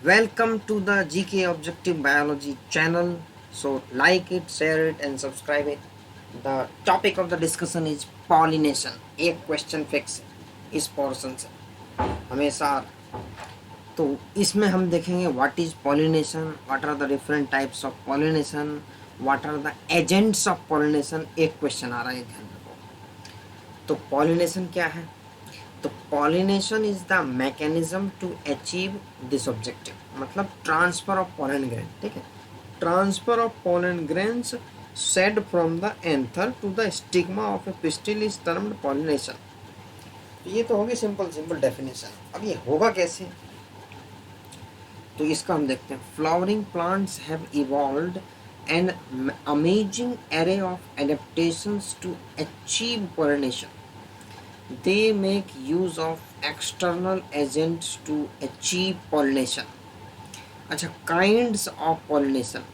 Welcome to the GK Objective Biology channel. So, like it, share it, and subscribe it. The topic of the discussion is pollination. एक question fix है इस portion से हमेशा। तो इसमें हम देखेंगे what is pollination, what are the different types of pollination, what are the agents of pollination. एक क्वेश्चन आ रहा है, ध्यान रखो। तो पॉलिनेशन क्या है? तो pollination is the mechanism to achieve this objective, मतलब ट्रांसफर ऑफ पोलन ग्रेन। ठीक है, transfer of pollen grains said from the anther to the stigma of A pistil is termed pollination. ये तो होगी सिंपल सिंपल डेफिनेशन। अब ये होगा कैसे, तो इसका हम देखते हैं। Flowering plants have evolved an amazing array of adaptations to achieve pollination. They make use of external agents to achieve pollination. अच्छा, kinds of pollination.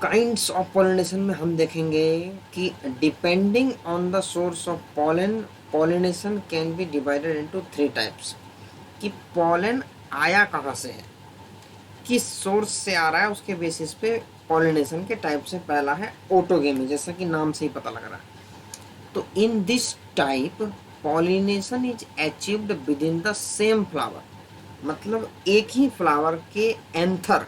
Kinds of pollination में हम देखेंगे कि depending on the source of pollen, pollination can be divided into 3 types. कि pollen आया कहाँ से है, किस सोर्स से आ रहा है, उसके बेसिस पे pollination के टाइप से पहला है ऑटोगेमी, जैसा कि नाम से ही पता लग रहा है। तो in this type pollination is achieved within the same flower, मतलब एक ही फ्लावर के एंथर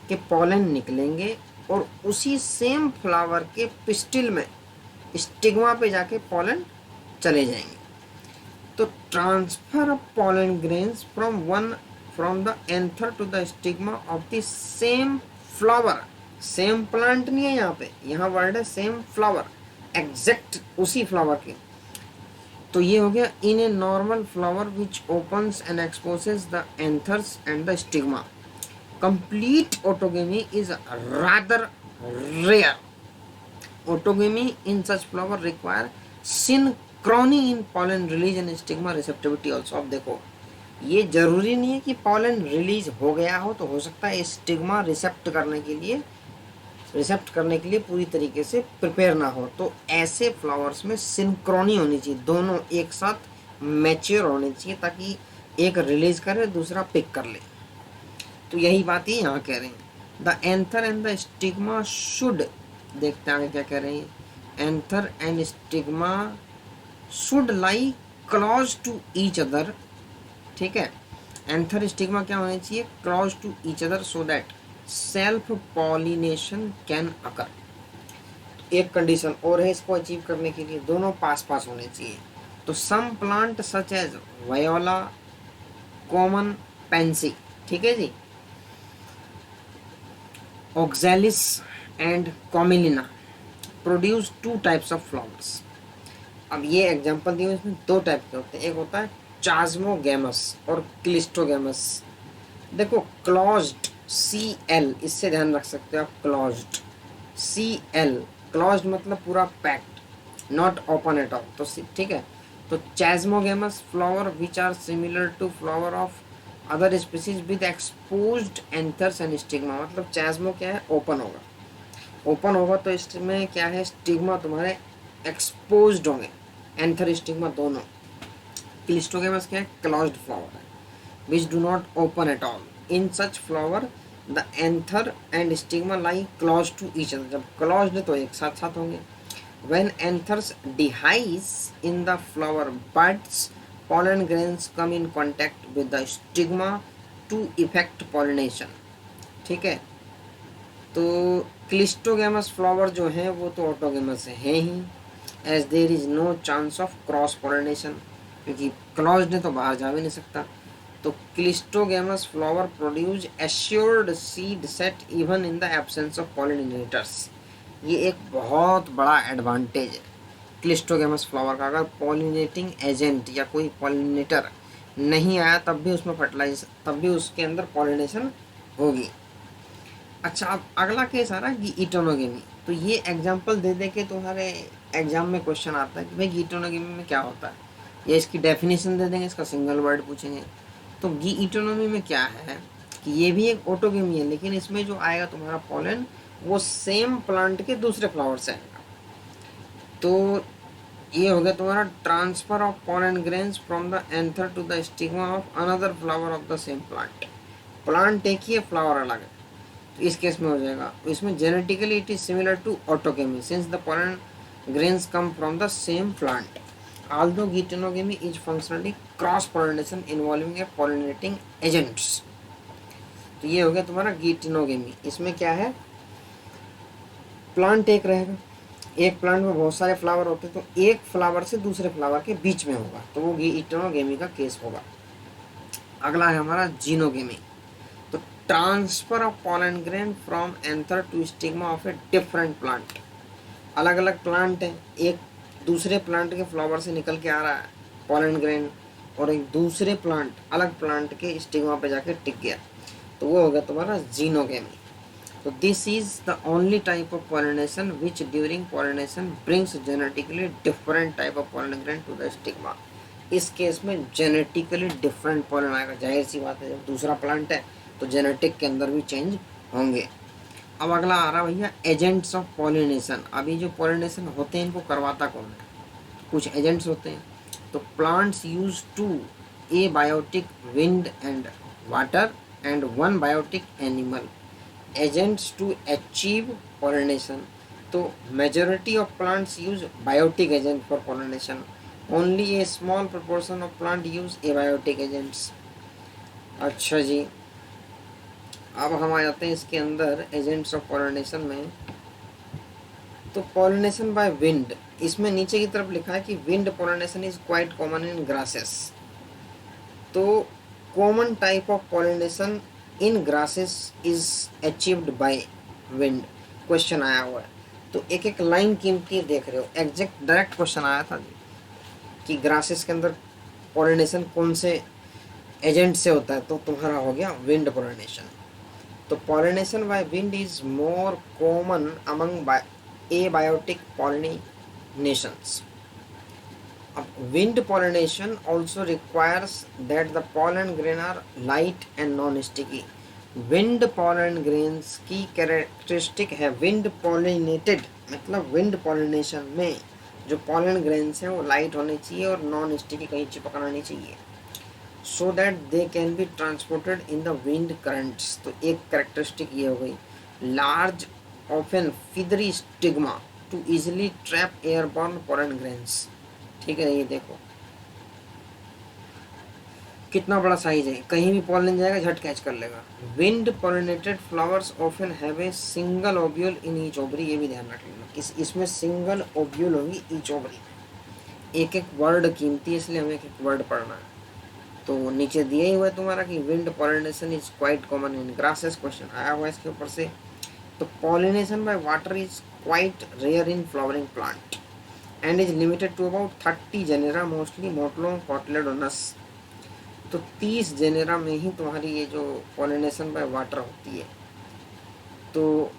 के पॉलन निकलेंगे और उसी सेम फ्लावर के पिस्टिल में स्टिग्मा पे जाके पॉलन चले जाएंगे। तो transfer of pollen grains from the anther to the stigma of the same flower, same plant नहीं है यहाँ पे, यहाँ वर्ड है सेम फ्लावर, एग्जैक्ट उसी फ्लावर के। तो ये हो गया in a normal flower which opens and exposes the anthers and the stigma. Complete autogamy is rather rare. Autogamy in such flower require synchrony in pollen release and stigma receptivity also. अब देखो, ये जरूरी नहीं है कि pollen release हो गया हो, तो हो सकता है स्टिग्मा रिसेप्ट करने के लिए पूरी तरीके से प्रिपेयर ना हो। तो ऐसे फ्लावर्स में सिंक्रोनी होनी चाहिए, दोनों एक साथ मैच्योर होने चाहिए, ताकि एक रिलीज करे दूसरा पिक कर ले। तो यही बात ही यहाँ कह रहे हैं। The anther and the stigma should, देखते हैं आगे क्या कह रहे हैं। Anther and stigma should lie close to each other. ठीक है, एंथर स्टिग्मा क्या होने चाहिए, close to each other, so that self pollination can occur. एक कंडीशन और है इसको अचीव करने के लिए, दोनों पास पास होने चाहिए। तो some plant such as viola, common pansy, ठीक है जी, oxalis and commelina produce 2 types of flowers. अब ये एग्जांपल दिए, इसमें 2 टाइप के होते हैं, एक होता है चास्मोगैमस और क्लिस्टोगैमस। देखो क्लोज्ड CL, इससे ध्यान रख सकते हो आप, क्लोज्ड CL, क्लोज्ड मतलब पूरा packed, not open at all. तो ठीक है, तो chasmogamous flower which are similar to flower of other species with exposed anthers and stigma. मतलब चैस्मो क्या है, ओपन होगा तो इसमें क्या है, स्टिग्मा तुम्हारे एक्सपोज्ड होंगे, एंथर स्टिग्मा दोनों। क्लिस्टोगेमस क्या है, क्लोज्ड फ्लावर है which do not open at all. In such flower, the anther and stigma lie close to each other. जब closed तो एक साथ साथ होंगे। When anthers dehisce in the flower buds, pollen grains come in contact with the stigma to effect pollination. ठीक है, तो cleistogamous flower जो है वो तो ऑटोगेमस है ही, as there is no chance of cross pollination, क्योंकि closed है तो बाहर जा भी नहीं सकता। तो cleistogamous flower produce assured seed set even in the absence of pollinators. ये एक बहुत बड़ा एडवांटेज है क्लिस्टोगेमस फ्लावर का। अगर पॉलिनेटिंग एजेंट या कोई पॉलिनेटर नहीं आया तब भी उसमें फर्टिलाइज, तब भी उसके अंदर पॉलिनेशन होगी। अच्छा, अब अगला केस आ रहा है गिटोनोगेमी। तो ये एग्जांपल दे दे के तुम्हारे एग्जाम में क्वेश्चन आता है कि भाई गिटोनोगेमी में क्या होता है, या इसकी डेफिनेशन दे देंगे, इसका सिंगल वर्ड पूछेंगे। तो गिटोनोमी में क्या है कि ये भी एक ऑटोगेमी है, लेकिन इसमें जो आएगा तुम्हारा पॉलन वो सेम प्लांट के दूसरे फ्लावर से आएगा। तो ये हो गया तुम्हारा transfer of pollen grains from the anther to the stigma of another flower of the same plant. Plant एक ही है, फ्लावर अलग है, तो इस केस में हो जाएगा। इसमें genetically it is similar to autogamy since the pollen grains come from the same plant, although geitonogamy is functionally cross pollination involving a pollinating agents। तो ये हो गया तुम्हारा गीटिनोगेमी। इसमें क्या है, प्लांट एक रहेगा, एक प्लांट में बहुत सारे फ्लावर होते हैं, तो एक फ्लावर से दूसरे फ्लावर के बीच में होगा, तो वो गीटिनोगेमी का केस होगा। अगला है हमारा जीनोगेमी। तो transfer of pollen grain from anther to stigma of a different plant. अलग अलग प्लांट है, एक दूसरे प्लांट के फ्लावर से निकल के आ रहा है pollen grain, और एक दूसरे प्लांट अलग प्लांट के स्टिग्मा पे जाके टिक गया, तो वो हो गया तुम्हारा जीनोगेमी। तो this is the only type of pollination which during pollination brings genetically different type of pollen grain to the stigma. इस केस में जेनेटिकली डिफरेंट पॉलन आएगा, जाहिर सी बात है, जब दूसरा प्लांट है तो जेनेटिक के अंदर भी चेंज होंगे। अब अगला आ रहा भैया एजेंट्स ऑफ पॉलिनेशन। अभी जो पॉलिनेशन होते हैं इनको करवाता कौन है, कुछ एजेंट्स होते हैं। तो plants use two abiotic wind and water and one biotic animal agents to achieve pollination. तो majority of plants use biotic agent for pollination, only a small proportion of plant use abiotic agents. अच्छा जी, अब हम आ जाते हैं इसके अंदर agents of pollination में। तो पॉलिनेशन बाय विंड, इसमें नीचे की तरफ लिखा है कि wind pollination is quite common in grasses. तो common type of pollination in grasses is achieved by wind, question आया हुआ है। तो एक एक लाइन कीमती देख रहे हो, एग्जैक्ट डायरेक्ट क्वेश्चन आया था कि ग्रासेस के अंदर पॉलिनेशन कौन से एजेंट से होता है, तो तुम्हारा हो गया विंड पॉलिनेशन। तो pollination by wind is more common among abiotic pollinations. अब wind pollination also requires that the pollen grain are light and non sticky. Wind pollen grains की कैरेक्टरिस्टिक है, विंड पॉलिनेटेड मतलब विंड पॉलिनेशन में जो pollen grains हैं वो light होने चाहिए और नॉन स्टिकी, कहीं चिपकना नहीं चाहिए, so that they can be transported in the wind currents. तो एक कैरेक्टरिस्टिक ये हो गई। Large often feathery stigma to easily trap airborne pollen grains। ठीक है, ये देखो कितना बड़ा साइज है, कहीं भी पॉलन जाएगा झट कैच कर लेगा। Wind pollinated flowers often have a single ovule in each ovary, ये भी ध्यान रख लेना, इसमें सिंगल ओव्यूल होगी ईच ओवरी में। एक एक वर्ड कीमती है, इसलिए हमें एक एक वर्ड पढ़ना है। तो नीचे दिया ही हुआ है तुम्हारा कि wind pollination is quite common in grasses, question आया हुआ है इसके ऊपर से। तो pollination by water is quite rare in flowering plant and is limited to about 30 genera, mostly monocotyledons. तो 30 जेनेरा में ही तुम्हारी ये जो पॉलिनेशन बाय वाटर होती है। तो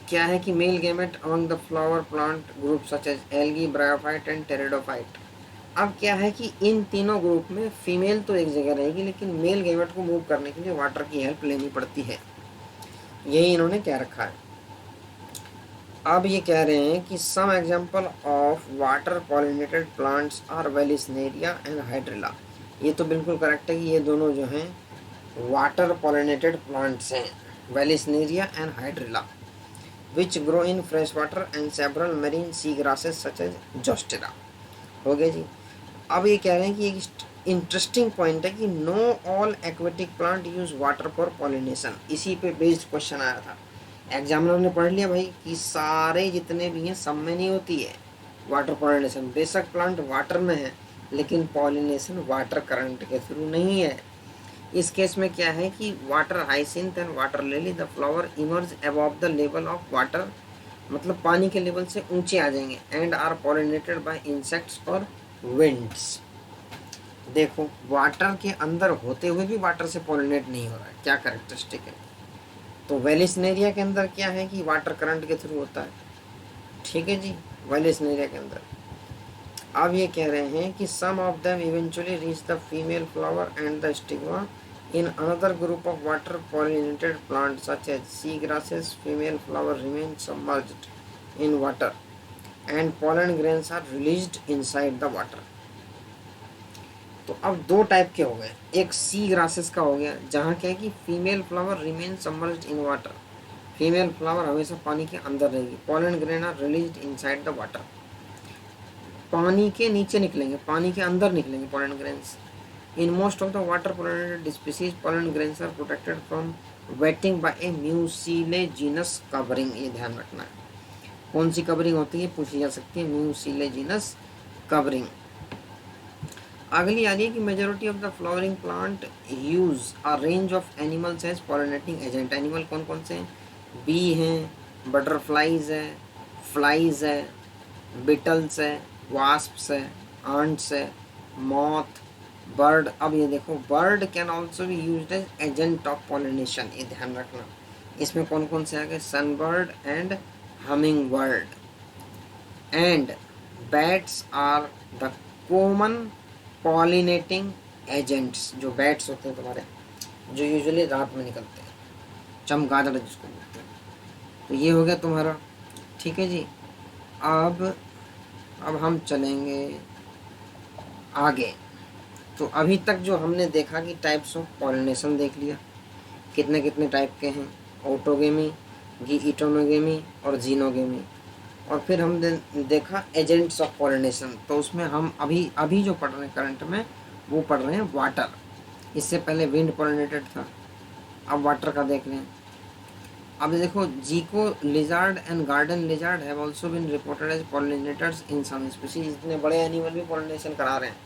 क्या है कि male gamete among the flower plant group such as algae, bryophyte and pteridophyte. अब क्या है कि इन तीनों ग्रुप में फीमेल तो एक जगह रहेगी, लेकिन मेल गैमेट को मूव करने के लिए वाटर की हेल्प लेनी पड़ती है, यही इन्होंने क्या रखा है। अब ये कह रहे हैं कि some example of water pollinated plants are Vallisneria and Hydrilla. ये तो बिल्कुल करेक्ट है कि ये दोनों जो हैं वाटर पॉलिनेटेड प्लांट्स हैं, Vallisneria and Hydrilla, which grow in fresh water and several marine sea grasses such as Zostera. हो गया जी। अब ये कह रहे हैं कि एक इंटरेस्टिंग पॉइंट है कि know all aquatic plant use water for pollination. इसी पे बेस्ड क्वेश्चन आया था, एग्जामिनर ने पढ़ लिया भाई कि सारे जितने भी हैं सब में नहीं होती है वाटर पॉलिनेशन। बेशक प्लांट वाटर में है, लेकिन पॉलिनेशन वाटर करंट के थ्रू नहीं है। इस केस में क्या है कि water hyacinth and water lily the flower emerge above the level of water, मतलब पानी के लेवल से ऊंचे आ जाएंगे, and are pollinated by insects और विंड्स। देखो वाटर के अंदर होते हुए भी वाटर से पॉलिनेट नहीं हो रहा है, क्या कैरेक्टरिस्टिक है। तो वेलिस्नेरिया के अंदर क्या है कि वाटर करंट के थ्रू होता है, ठीक है जी, वेलिस्नेरिया के अंदर। अब ये कह रहे हैं कि some of them eventually reach the female flower and the stigma in another group of water pollinated plant such as sea grasses, female flower remain submerged in water. and pollen grains are released inside the water. तो अब दो type के हो गए, एक सी grasses का हो गया जहाँ क्या है कि female flower remain submerged in water, female flower हमेशा पानी के अंदर रहेगी, pollen grain are released inside the water, पानी के नीचे निकलेंगे, पानी के अंदर निकलेंगे pollen grains. In most of the water pollinated species, pollen grains are protected from wetting by a mucilaginous covering. ये ध्यान रखना है, कौन सी कवरिंग होती है पूछी जा सकती है, mucilaginous covering. अगली आ रही है कि majority of the flowering plant use a range of animals as pollinating agent. Animal कौन कौन से हैं, बी हैं, बटरफ्लाइज है, फ्लाइज है, बिटल्स है, वास्प्स है, आंट्स है, मॉथ, बर्ड. अब ये देखो, bird can also be used as agent of pollination, ये ध्यान रखना. इसमें कौन कौन से आ गए, sunbird and hummingbird. And bats are the common pollinating agents. जो बैट्स होते हैं तुम्हारे, जो यूजुअली रात में निकलते हैं, चमगादड़ जिसको बोलते हैं. तो ये हो गया तुम्हारा, ठीक है जी. अब हम चलेंगे आगे. तो अभी तक जो हमने देखा कि टाइप्स ऑफ पॉलिनेशन देख लिया, कितने कितने टाइप के हैं, ऑटोगेमी, गीटोनोगेमी और जीनोगेमी. और फिर हम देखा एजेंट्स ऑफ पॉलिनेशन. तो उसमें हम अभी जो पढ़ रहे हैं करंट में, वो पढ़ रहे हैं वाटर. इससे पहले विंड पॉलिनेटेड था, अब वाटर का देख रहे हैं. अब देखो, gecko lizard and garden lizard have also been reported as pollinators in some species. इतने बड़े एनिमल भी पॉलिनेशन करा रहे हैं.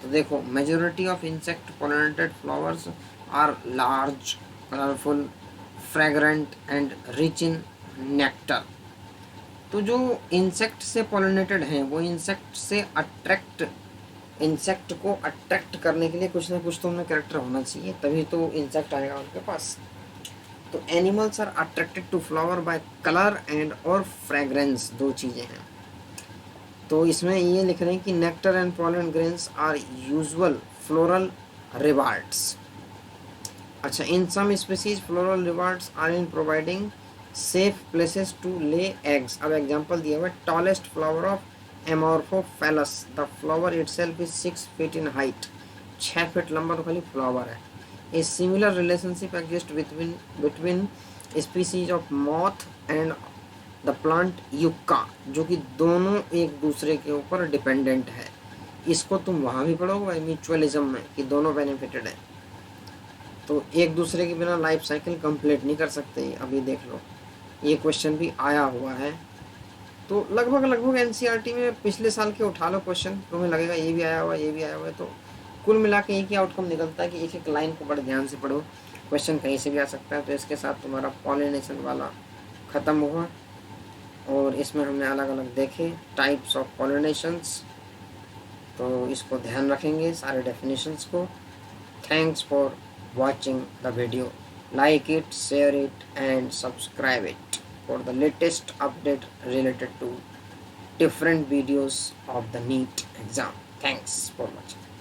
तो देखो, majority of insect pollinated flowers are large, colourful, fragrant and rich in nectar. तो जो इंसेक्ट से पॉलिनेटेड हैं, वो इंसेक्ट को अट्रैक्ट करने के लिए कुछ ना कुछ तो उनमें कैरेक्टर होना चाहिए, तभी तो इंसेक्ट आएगा उनके पास. तो animals are attracted to flower by colour and और फ्रेग्रेंस, दो चीज़ें हैं. तो इसमें ये लिख रहे हैं कि nectar and pollen grains are usual floral rewards. अच्छा, in some species floral rewards are in providing safe places to lay eggs. अब एग्जांपल दिया हुआ है, tallest flower of amorphophallus, the flower itself is 6 feet in height. 6 feet लंबा तो खाली flower है. A similar relationship exist between species of moth and the plant yucca, जो कि दोनों एक दूसरे के ऊपर डिपेंडेंट है. इसको तुम वहाँ भी पढ़ोगे भाई म्यूचुअलिज्म में, कि दोनों बेनिफिटेड है. तो एक दूसरे के बिना लाइफ साइकिल कंप्लीट नहीं कर सकते. अभी देख लो, ये क्वेश्चन भी आया हुआ है. तो लगभग एनसीईआरटी में पिछले साल के उठा लो क्वेश्चन, तुम्हें लगेगा ये भी आया हुआ है, ये भी आया हुआ है. तो कुल मिला के एक ही आउटकम निकलता है कि एक एक लाइन को बड़े ध्यान से पढ़ो, क्वेश्चन कहीं से भी आ सकता है. तो इसके साथ तुम्हारा पॉलिनेशन वाला ख़त्म हुआ. और इसमें हमने अलग अलग देखे टाइप्स ऑफ पॉलिनेशंस, तो इसको ध्यान रखेंगे सारे डेफिनेशंस को. Thanks for watching the video. Like it, share it and subscribe it for the latest update related to different videos of the NEET exam. Thanks for watching.